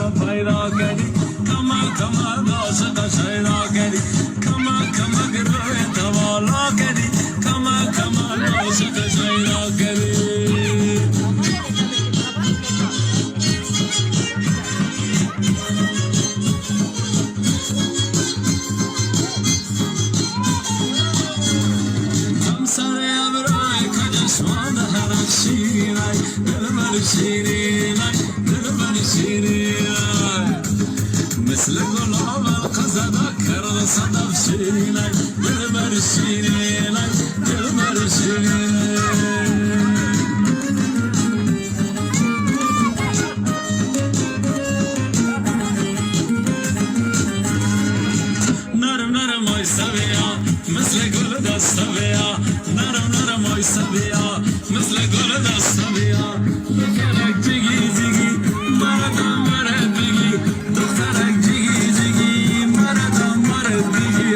پیدا کردی کما کما عاشق شیدا کردی کما کما گروه توالا کردی کما کما عاشق شیدا کردی مثل گلاب القصدا کرد صدف شیرینای دل بر شیرینای دل بر شیرینای نرم نرم آی سویا مثل گل دستویا نرم نرم آی سویا مثل گل دستویا دخترک جگی جگی مردم مرد بگی دخترک جگی جگی مردم مرد بگی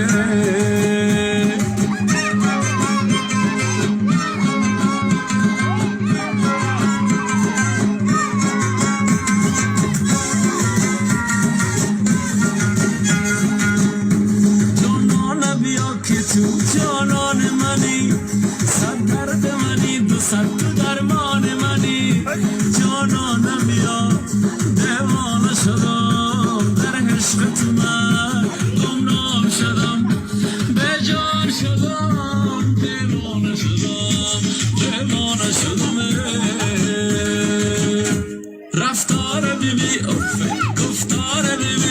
جانان بیا که تو جانان منی صد درد منی دو صد درمان منی جانانم بیا دیوانه شدم در عشق تو من گمنام شدم به جان شدم دیوانه شدم دیوانه شدم رفتار بیبی افه گفتار بیبی